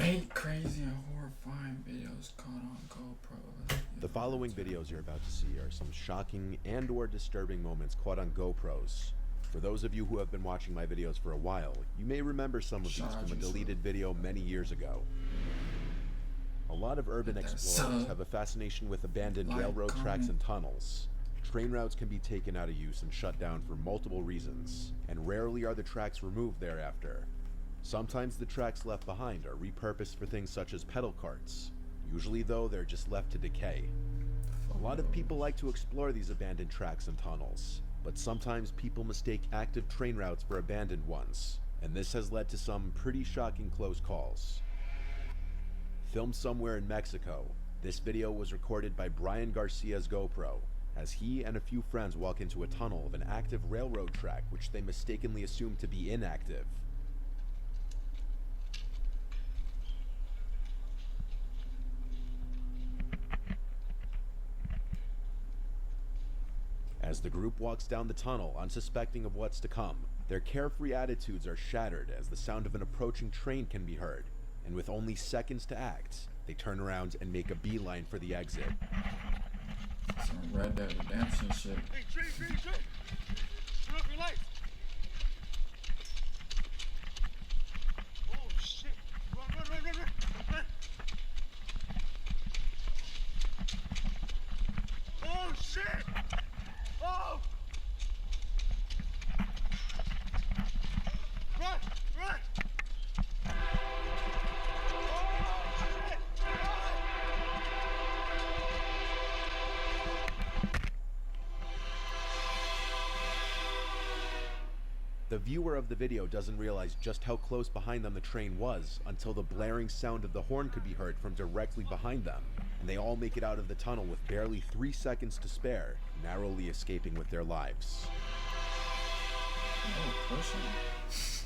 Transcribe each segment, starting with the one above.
8 crazy and horrifying videos caught on GoPro. The following videos you're about to see are some shocking and or disturbing moments caught on GoPros. For those of you who have been watching my videos for a while, you may remember some of these from a deleted video many years ago. A lot of urban explorers have a fascination with abandoned railroad tracks and tunnels. Train routes can be taken out of use and shut down for multiple reasons, and rarely are the tracks removed thereafter. Sometimes the tracks left behind are repurposed for things such as pedal carts. Usually though, they're just left to decay. A lot of people like to explore these abandoned tracks and tunnels, but sometimes people mistake active train routes for abandoned ones, and this has led to some pretty shocking close calls. Filmed somewhere in Mexico, this video was recorded by Brian Garcia's GoPro, as he and a few friends walk into a tunnel of an active railroad track which they mistakenly assume to be inactive. As the group walks down the tunnel, unsuspecting of what's to come, their carefree attitudes are shattered as the sound of an approaching train can be heard, and with only seconds to act, they turn around and make a beeline for the exit. Some Red Dead Redemption shit. Hey, train! Turn off your lights! Oh shit! Run! Oh shit! Oh! Run! Oh, shit! The viewer of the video doesn't realize just how close behind them the train was until the blaring sound of the horn could be heard from directly behind them, and they all make it out of the tunnel with barely 3 seconds to spare, narrowly escaping with their lives.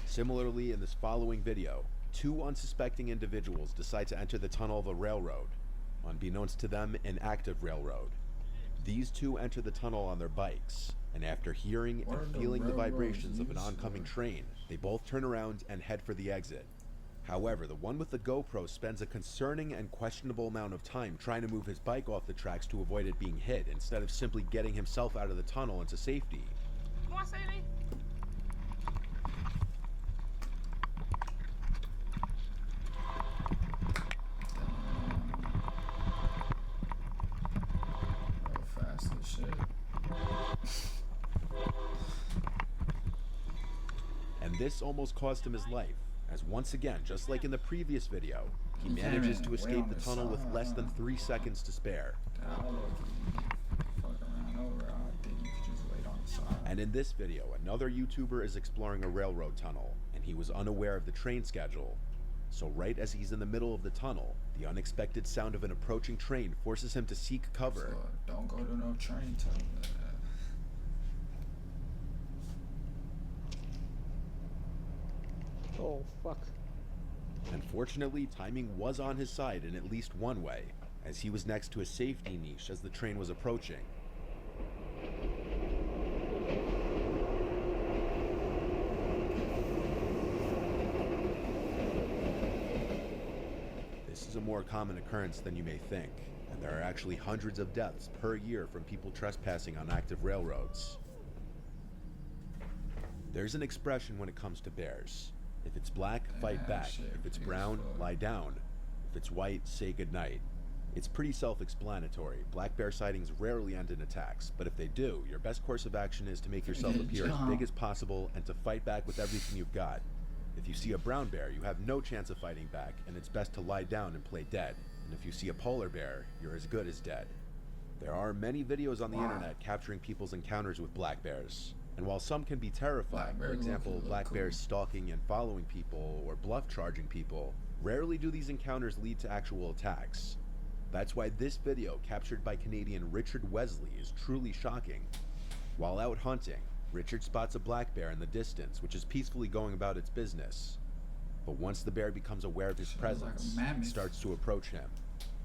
Similarly, in this following video, 2 unsuspecting individuals decide to enter the tunnel of a railroad, unbeknownst to them, an active railroad. These 2 enter the tunnel on their bikes, and after hearing and feeling the vibrations of an oncoming train, they both turn around and head for the exit. However, the one with the GoPro spends a concerning and questionable amount of time trying to move his bike off the tracks to avoid it being hit, instead of simply getting himself out of the tunnel into safety. And this almost cost him his life, as once again, just like in the previous video, he manages to escape the tunnel with less than 3 seconds to spare. And in this video, another YouTuber is exploring a railroad tunnel, and he was unaware of the train schedule. So right as he's in the middle of the tunnel, the unexpected sound of an approaching train forces him to seek cover. So don't go to no train tunnel. Oh, fuck. Unfortunately, timing was on his side in at least one way, as he was next to a safety niche as the train was approaching. This is a more common occurrence than you may think, and there are actually hundreds of deaths per year from people trespassing on active railroads. There's an expression when it comes to bears. If it's black, fight back. If it's brown, lie down. If it's white, say goodnight. It's pretty self-explanatory. Black bear sightings rarely end in attacks, but if they do, your best course of action is to make yourself appear as big as possible and to fight back with everything you've got. If you see a brown bear, you have no chance of fighting back, and it's best to lie down and play dead. And if you see a polar bear, you're as good as dead. There are many videos on the internet capturing people's encounters with black bears. And while some can be terrifying, for example, black bears stalking and following people or bluff charging people, rarely do these encounters lead to actual attacks. That's why this video, captured by Canadian Richard Wesley, is truly shocking. While out hunting, Richard spots a black bear in the distance, which is peacefully going about its business. But once the bear becomes aware of his presence, it starts to approach him.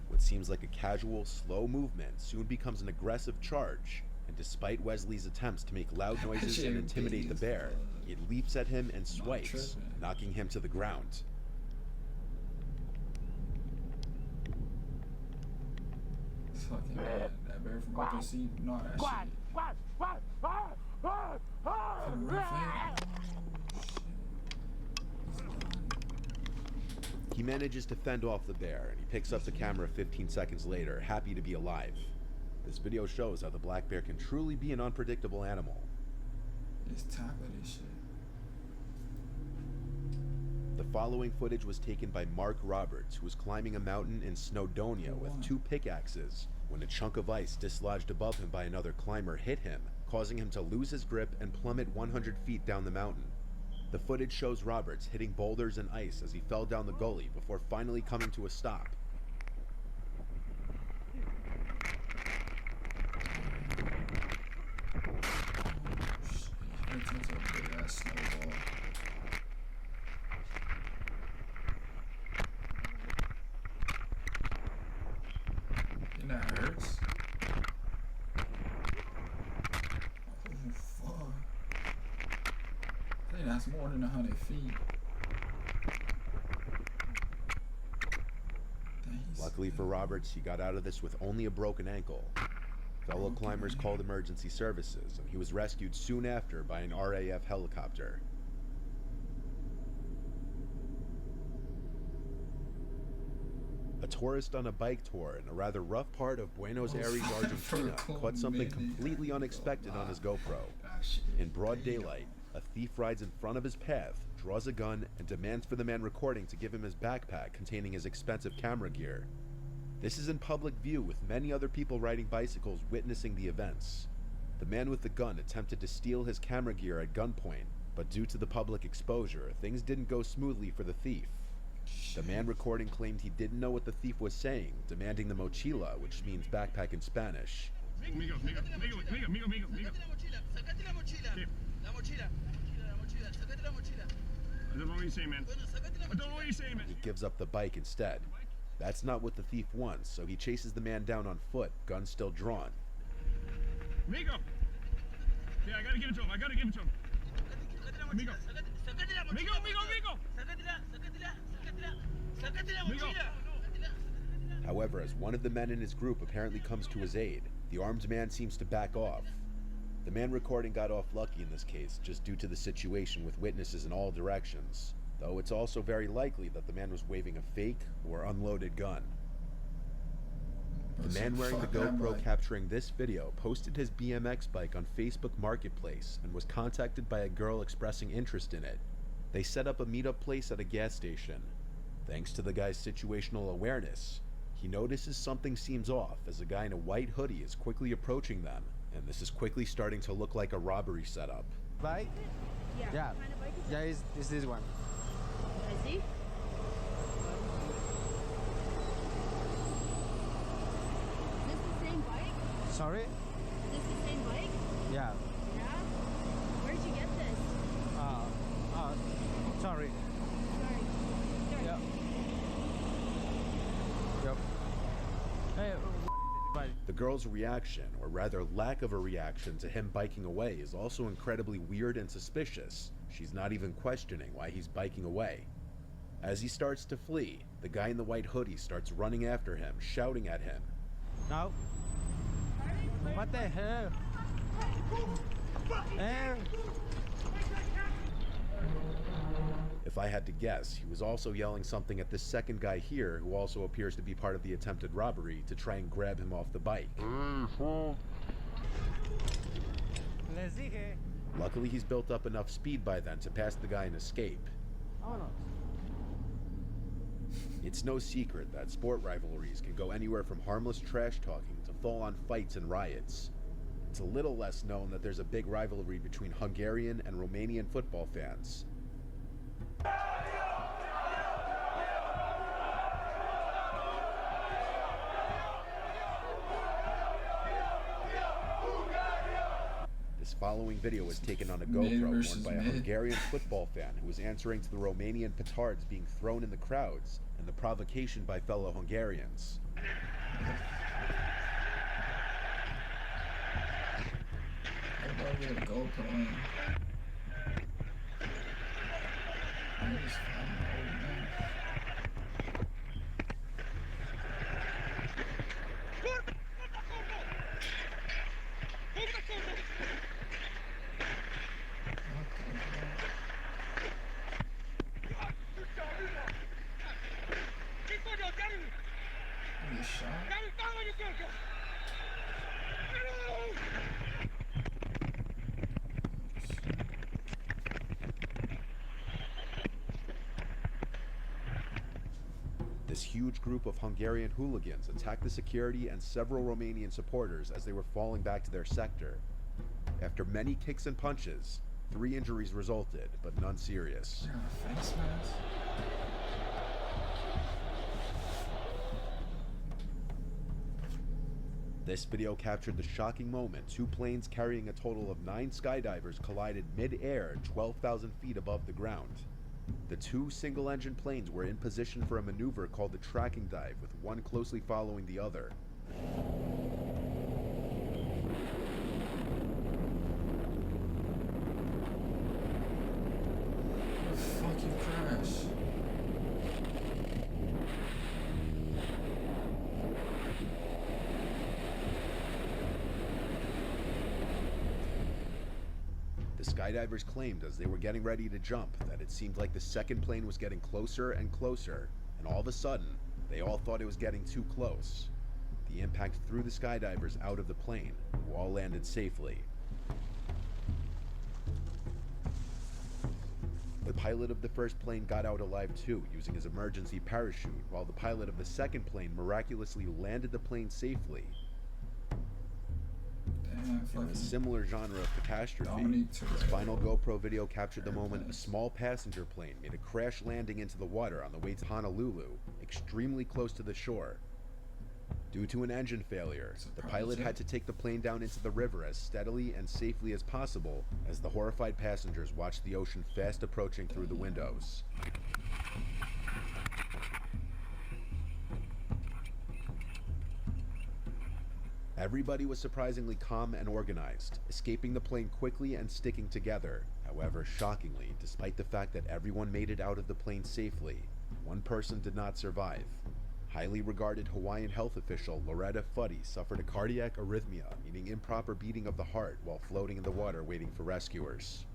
What seems like a casual, slow movement soon becomes an aggressive charge, and despite Wesley's attempts to make loud noises and intimidate the bear, it leaps at him and swipes, knocking him to the ground. fucking that bear from Upper Sea. No, that shit. From horrifying. He manages to fend off the bear, and he picks up the camera 15 seconds later, happy to be alive. This video shows how the black bear can truly be an unpredictable animal. It's top of this shit. The following footage was taken by Mark Roberts, who was climbing a mountain in Snowdonia with 2 pickaxes when a chunk of ice dislodged above him by another climber hit him, causing him to lose his grip and plummet 100 feet down the mountain. The footage shows Roberts hitting boulders and ice as he fell down the gully before finally coming to a stop. And that hurts. Oh fuck. I think that's more than 100 feet. Luckily for Roberts, he got out of this with only a broken ankle. Fellow climbers called emergency services, and he was rescued soon after by an RAF helicopter. A tourist on a bike tour in a rather rough part of Buenos Aires, Argentina, caught something completely unexpected on his GoPro. In broad daylight, a thief rides in front of his path, draws a gun, and demands for the man recording to give him his backpack containing his expensive camera gear. This is in public view with many other people riding bicycles witnessing the events. The man with the gun attempted to steal his camera gear at gunpoint, but due to the public exposure, things didn't go smoothly for the thief. The man recording claimed he didn't know what the thief was saying, demanding the mochila, which means backpack in Spanish. I don't know what you're saying, man. I don't know what you're saying, man. He gives up the bike instead. That's not what the thief wants, so he chases the man down on foot, gun still drawn. Amigo! Yeah, I gotta give it to him. I gotta give it to him. Amigo! Amigo, amigo, amigo! However, as one of the men in his group apparently comes to his aid, the armed man seems to back off. The man recording got off lucky in this case, just due to the situation with witnesses in all directions, though it's also very likely that the man was waving a fake or unloaded gun. The man wearing the GoPro capturing this video posted his BMX bike on Facebook Marketplace and was contacted by a girl expressing interest in it. They set up a meetup place at a gas station. Thanks to the guy's situational awareness, he notices something seems off as a guy in a white hoodie is quickly approaching them, and this is quickly starting to look like a robbery setup. Bike? Yeah. Yeah. What kind of bike is Yeah, it's this one. I see. Is this the same bike? Sorry? Is this the same bike? Yeah. Yeah? Where'd you get this? Sorry. Sorry. Yep. Yep. Hey, bike. The girl's reaction, or rather lack of a reaction to him biking away, is also incredibly weird and suspicious. She's not even questioning why he's biking away. As he starts to flee, the guy in the white hoodie starts running after him, shouting at him. No. What the hell? Hey. If I had to guess, he was also yelling something at this second guy here, who also appears to be part of the attempted robbery, to try and grab him off the bike. Les dije. Luckily, he's built up enough speed by then to pass the guy and escape. Vámonos. It's no secret that sport rivalries can go anywhere from harmless trash talking to full-on fights and riots. It's a little less known that there's a big rivalry between Hungarian and Romanian football fans. This following video was taken on a GoPro worn by a Hungarian football fan who was answering to the Romanian petards being thrown in the crowds and the provocation by fellow Hungarians. I'll get a GoPro in. I'm just finding old man. This huge group of Hungarian hooligans attacked the security and several Romanian supporters as they were falling back to their sector. After many kicks and punches, 3 injuries resulted, but none serious. Yeah, face mask. This video captured the shocking moment 2 planes carrying a total of 9 skydivers collided mid-air 12,000 feet above the ground. The 2 single-engine planes were in position for a maneuver called the tracking dive, with one closely following the other. What a fucking crash. The skydivers claimed as they were getting ready to jump that it seemed like the second plane was getting closer and closer, and all of a sudden, they all thought it was getting too close. The impact threw the skydivers out of the plane, who all landed safely. The pilot of the first plane got out alive too, using his emergency parachute, while the pilot of the second plane miraculously landed the plane safely. Damn, In a similar genre of catastrophe, this final GoPro video captured the moment a small passenger plane made a crash landing into the water on the way to Honolulu, extremely close to the shore. Due to an engine failure, the pilot had to take the plane down into the river as steadily and safely as possible as the horrified passengers watched the ocean fast approaching through the windows. Everybody was surprisingly calm and organized, escaping the plane quickly and sticking together. However, shockingly, despite the fact that everyone made it out of the plane safely, one person did not survive. Highly regarded Hawaiian health official Loretta Fuddy suffered a cardiac arrhythmia, meaning improper beating of the heart, while floating in the water waiting for rescuers.